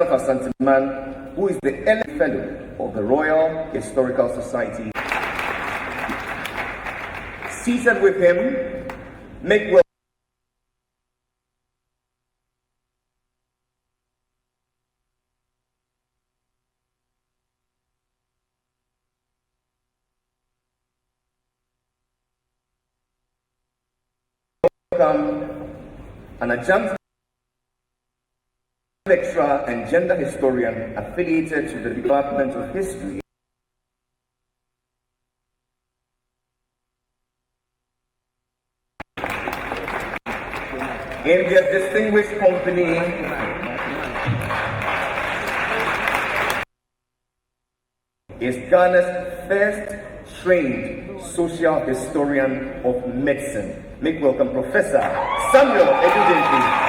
of Asante man, who is the early fellow of the Royal Historical Society. Seated with him, make welcome an adjunct lecturer and gender historian affiliated to the Department of History. In their distinguished company, is Ghana's first trained social historian of medicine. Make welcome Professor Samuel Edudenti.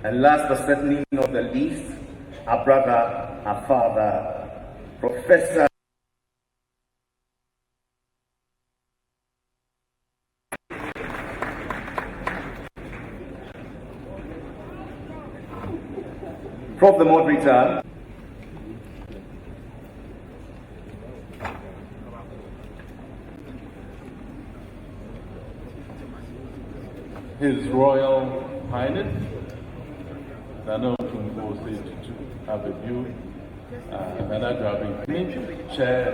And last but certainly not the least, our brother, our father, Professor Prof. the moderator. His Royal Highness Nana Otumbo to have a view, Nana Drabin, Chair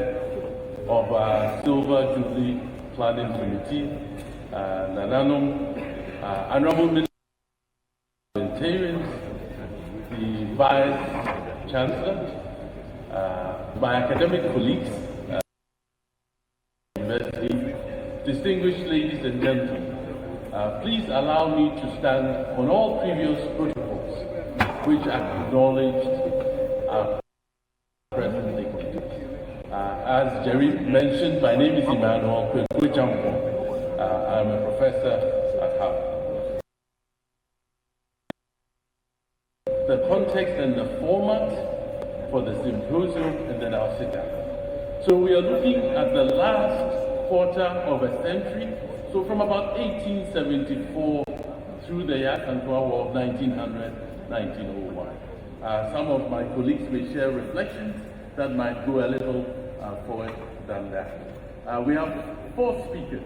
of our Silver Jubilee Planning Committee, Nananum, Honorable Minister, parliamentarians, the Vice Chancellor, my academic colleagues, university, distinguished ladies and gentlemen, please allow me to stand on all previous protocols which acknowledged our present dignity. As Jerry mentioned, my name is Emmanuel Kwekwe. I'm a professor at Harvard. The context and the format for the symposium, and then I'll sit down. So we are looking at the last quarter of a century, so from about 1874 through the Yakantua War of 1900-1901. Some of my colleagues may share reflections that might go a little forward than that. We have 4 speakers.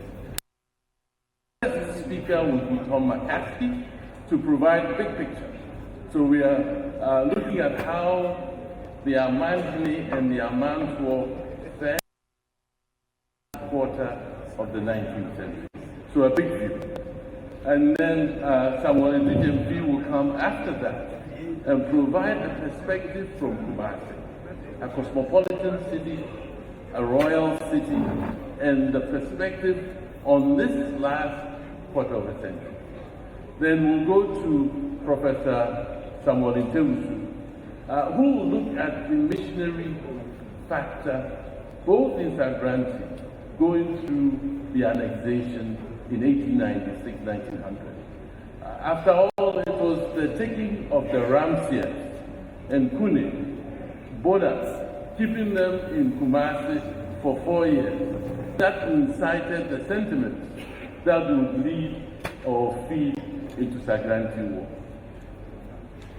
The first speaker will be Tom McCaskey to provide a big picture. So we are looking at how the Amandine and the Amand War fared quarter of the 19th century. So a big view. And then Samuel Edudenti will come after that and provide a perspective from Kumasi, a cosmopolitan city, a royal city, and the perspective on this last quarter of a century. Then we'll go to Professor Samuel Edudenti, who will look at the missionary factor, both in Sagrenti, going through the annexation in 1896-1900. After all, it was the taking of the Ramsiers and Kune, Bodas, keeping them in Kumasi for 4 years, that incited the sentiments that would lead or feed into Sagrenti War.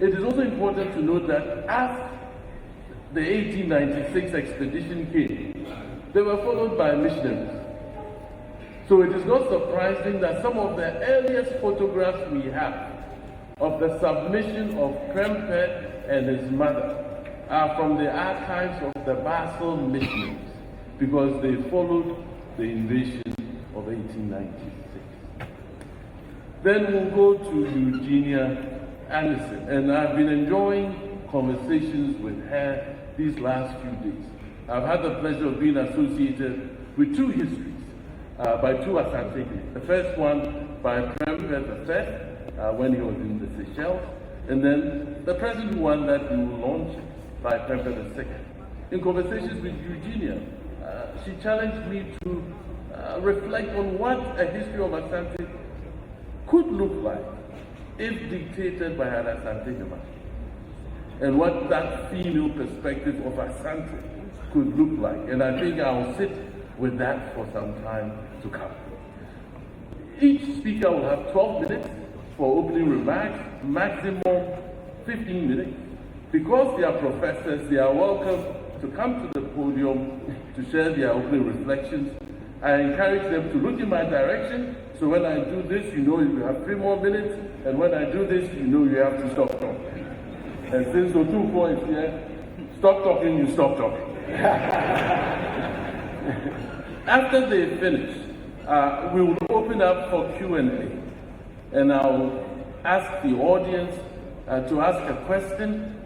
It is also important to note that as the 1896 expedition came, they were followed by missionaries. So it is not surprising that some of the earliest photographs we have of the submission of Krempet and his mother are from the archives of the Basel missionaries, because they followed the invasion of of 1896. Then we'll go to Eugenia Anderson, and I've been enjoying conversations with her these last few days. I've had the pleasure of being associated with two histories by two Asante. The first one by Prempeh I when he was in the Seychelles, and then the present one that we will launch by Prempeh II. In conversations with Eugenia, she challenged me to reflect on what a history of Asante could look like if dictated by an Asante woman, and what that female perspective of Asante could look like. And I think I'll sit with that for some time to come. Each speaker will have 12 minutes for opening remarks, maximum 15 minutes. Because they are professors, they are welcome to come to the podium to share their opening reflections. I encourage them to look in my direction, so when I do this, you know you have 3 more minutes, and when I do this, you know you have to stop talking. And since the 2 points here, stop talking, you stop talking. After they finish, we will open up for Q&A, and I'll ask the audience to ask a question.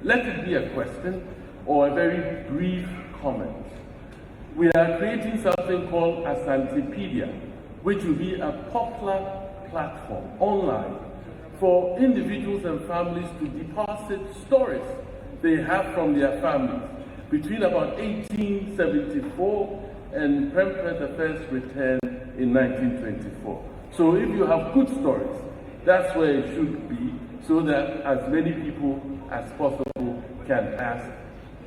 Let it be a question or a very brief comment. We are creating something called Asantepedia, which will be a popular platform online for individuals and families to deposit stories they have from their families between about 1874 and Prempeh I's return in 1924. So if you have good stories, that's where it should be, so that as many people as possible can ask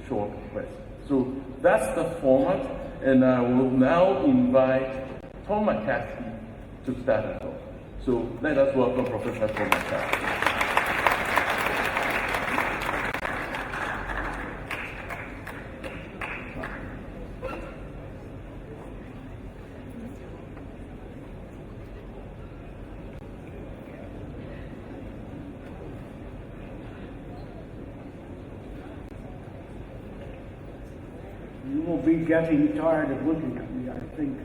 short questions. So that's the format, and I will now invite Tom McCaskey to start us off. So let us welcome Professor Tom McCaskey. You will be getting tired of looking at me, I think.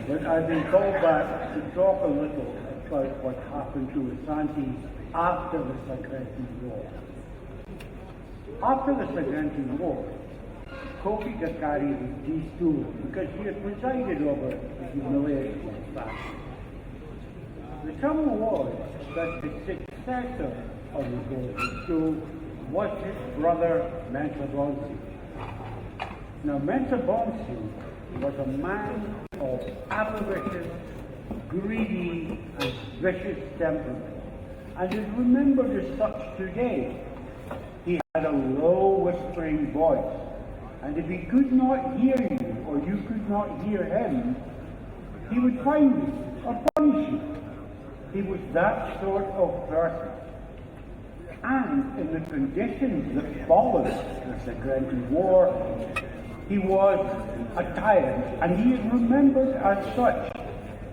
But I've been called back to talk a little about what happened to Asante after the Sagrenti War. After the Sagrenti War, Kofi Gakari was destooled because he had presided over the humiliation faction. The trouble was that the successor of the golden stool was his brother Mensa Bonsi. Now, Mensa Bonsi was a man of avaricious, greedy, and vicious temperament, and is remembered as such today. He had a low, whispering voice, and if he could not hear you, or you could not hear him, he would find you or punish you. He was that sort of person. And in the conditions that followed the Sagrenti War, he was a tyrant, and he is remembered as such.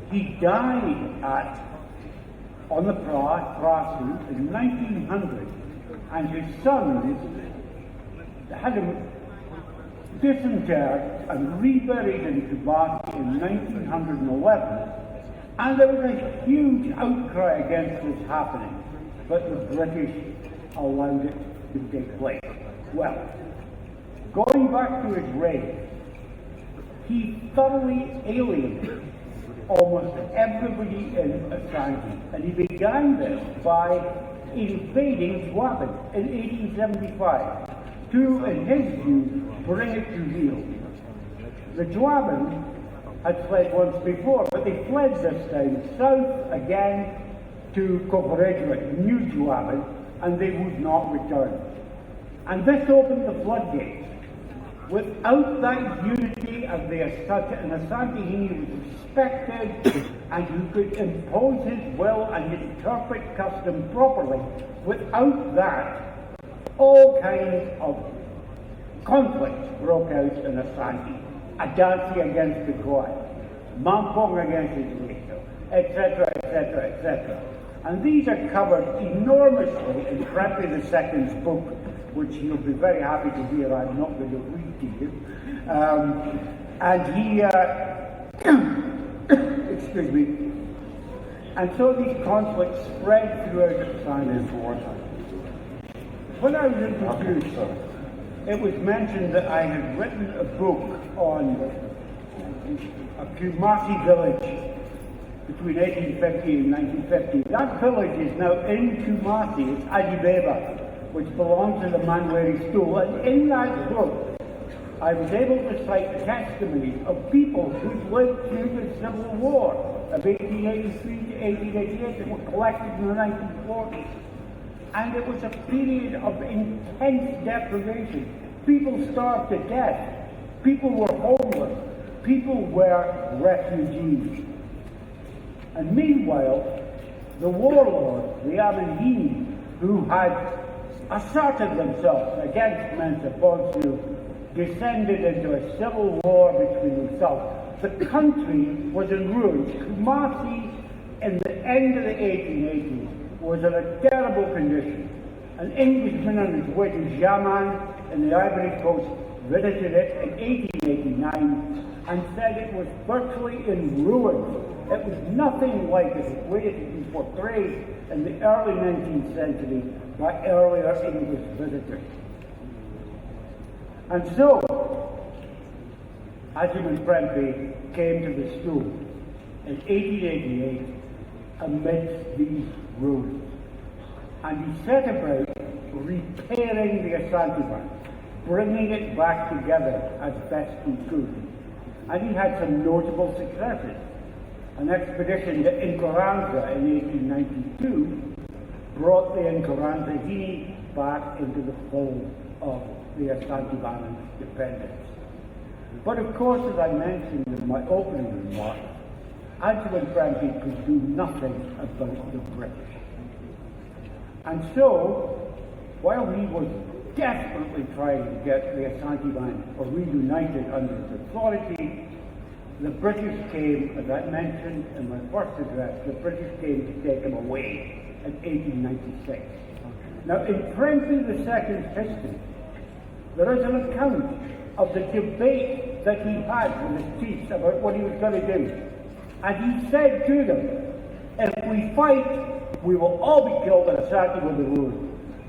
He died on the Prasu in 1900, and his sons had him disinterred and reburied in Kibaki in 1911, and there was a huge outcry against this happening, but the British allowed it to take place. Well, going back to his reign, he thoroughly alienated almost everybody in Asante, and he began this by invading Zwaben in 1875 to, in his view, bring it to heel. The Zwaben had fled once before, but they fled this time south again to Kokoregwa, New Zwaben, and they would not return. And this opened the floodgates. Without that unity of the Asante, and Asante he was respected and who could impose his will and interpret custom properly, without that, all kinds of conflicts broke out in Asante. Adansi against the God, Mampong against Israel, etc., etc., etc. And these are covered enormously in Prempeh II's book, which you'll be very happy to hear I'm not going to read to you. And he excuse me. And so these conflicts spread throughout Asante wartime. When I was introduced, it was mentioned that I had written a book on a Kumasi village between 1850 and 1950. That village is now in Kumasi, it's Adibeba, which belongs to the Manweri school. And in that book, I was able to cite testimonies of people who lived through the Civil War of 1883 to 1888 that were collected in the 1940s. And it was a period of intense deprivation. People starved to death. People were homeless. People were refugees. And meanwhile, the warlords, the Amandini, who had asserted themselves against Mensa Ponsu, descended into a civil war between themselves. The country was in ruins. Kumasi, in the end of the 1880s, was in a terrible condition. An Englishman on his way to Jaman in the Ivory Coast visited it in 1889 and said it was virtually in ruins. It was nothing like the way it had been portrayed in the early 19th century by earlier English visitors. And so, Ajiman Prempeh came to the school in 1888 amidst these ruins. And he set about repairing the Asante Band, bringing it back together as best he could. And he had some notable successes. An expedition to Nkoranza in 1892 brought the Nkoranza back into the fold of the Asante Band independence. But of course, as I mentioned in my opening remarks, Ajiman Prempeh could do nothing about the British. And so, while he was desperately trying to get the Asante Band reunited under his authority, the British came, as I mentioned in my first address, the British came to take him away in 1896. Now, in Prempeh II's history, there is an account of the debate that he had with his chiefs about what he was going to do. And he said to them, if we fight, we will all be killed and Asante will be ruined.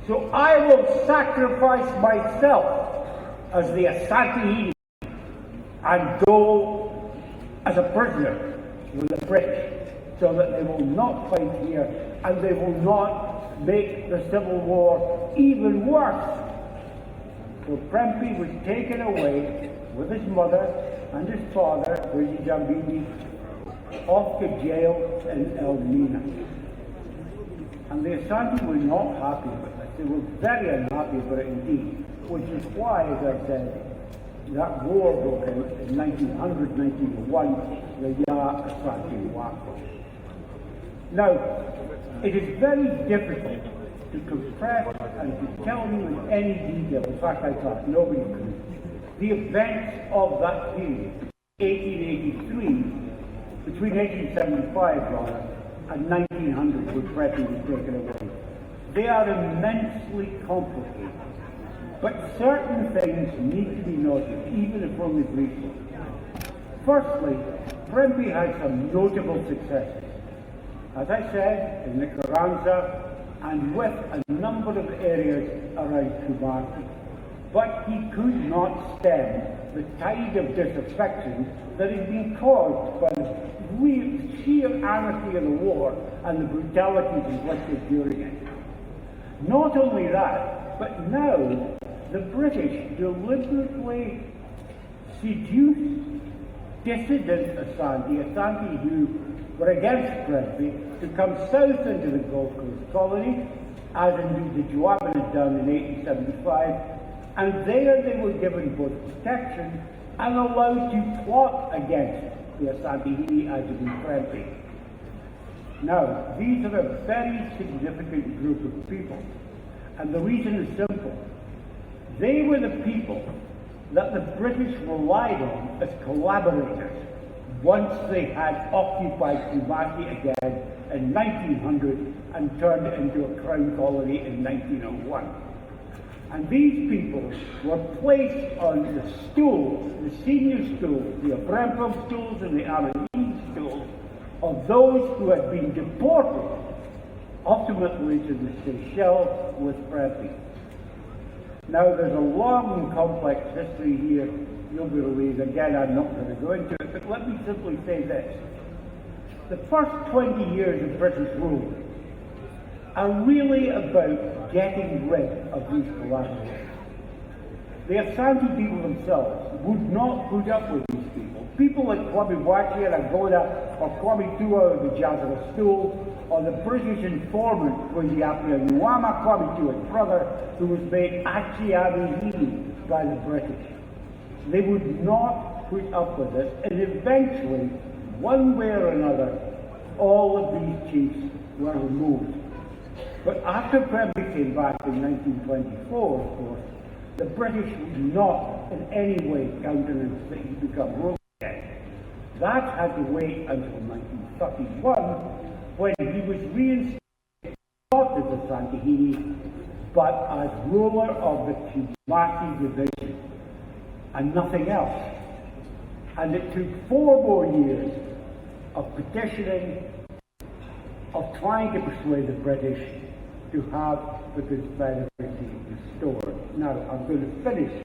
So I will sacrifice myself as the Asante and go as a prisoner with the British so that they will not fight here and they will not make the Civil War even worse. So Prempeh was taken away with his mother and his father, Wiji Jambini, off to jail in Elmina. And the Asante were not happy with it. They were very unhappy about it indeed, which is why, as I said, that war broke out in 1900-1901, the Ya Asante War. Now, it is very difficult to compress and to tell you in any detail, in fact I thought nobody could, the events of that period, 1883, between 1875 rather, and 1900 when Prempeh was taken away. They are immensely complicated, but certain things need to be noted, even if only briefly. Firstly, Prempeh had some notable successes. As I said, in Nkoranza, and with a number of areas around Kumasi. But he could not stem the tide of disaffection that had been caused by the sheer anarchy of the war and the brutalities inflicted during it. Not only that, but now the British deliberately seduced dissident Asante who were against Prempeh, to come south into the Gold Coast colony, as indeed the Juaban had done in 1875, and there they were given both protection and allowed to plot against the Asante as in Prempeh. Now, these are a very significant group of people, and the reason is simple. They were the people that the British relied on as collaborators once they had occupied Kumasi again in 1900 and turned it into a crown colony in 1901. And these people were placed on the stools, the senior stools, the Abrempov stools and the Amanini stools, of those who had been deported, ultimately to the Seychelles with Prempeh. Now, there's a long and complex history here. You'll be relieved. Again, I'm not going to go into it, but let me simply say this. The first 20 years of British rule are really about getting rid of these collaborators. The Asante people themselves would not put up with these people. People like Kwame Wachie and Agoda, or Kwame Tua of the Jazara School, or the British informant Kwesi Appiah Nuama, Kwame Tua's brother, who was made Achiabihini by the British. They would not put up with this, and eventually, one way or another, all of these chiefs were removed. But after Prempeh came back in 1924, of course, the British would not in any way countenance that he become ruler again. That had to wait until 1931, when he was reinstated not as Asantehene, but as ruler of the Kimati division, and nothing else. And it took 4 more years of petitioning, of trying to persuade the British to have the Confederacy restored. Now, I'm going to finish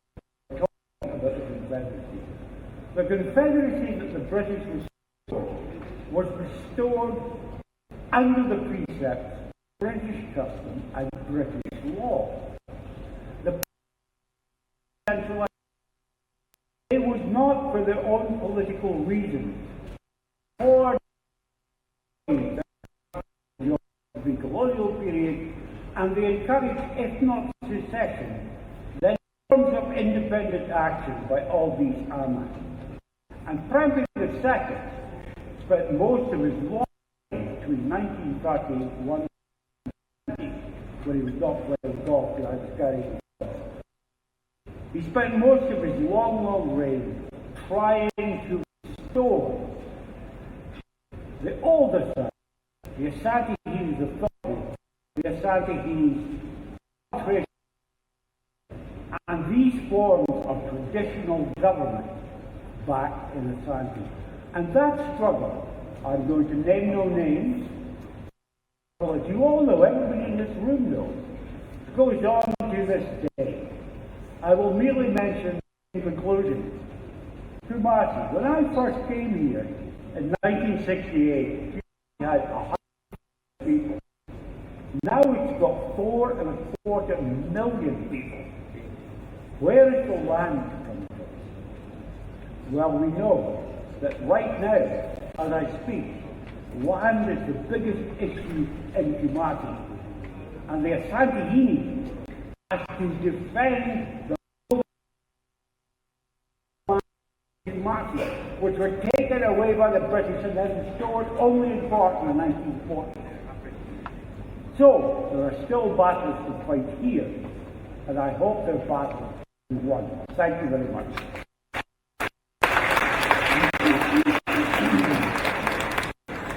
talking about the Confederacy. The Confederacy that the British restored was restored under the precepts of British custom and British law. The centralized, it was not for their own political reasons or the colonial period, and they encouraged, if not secession, then forms of independent action by all these armies. And Prempeh II spent most of his long life between 1931 and 1990, when he was not playing golf behind the carrying. He spent most of his long reign trying to restore the older side, the Asantehene's authority, the Asantehene's tradition, and these forms of traditional government back in Asante. And that struggle, I'm going to name no names, but as you all know, everybody in this room knows, goes on to this day. I will merely mention in conclusion, Kumasi. When I first came here in 1968, we had 100 people. Now it's got 4.25 million people. Where is the land coming from? Well, we know that right now, as I speak, land is the biggest issue in Kumasi. And the Asantehene has to defend the Kumasi, which were taken away by the British and then restored only in part in the 1940s. So, there are still battles to fight here, and I hope they're battles to be won. Thank you very much.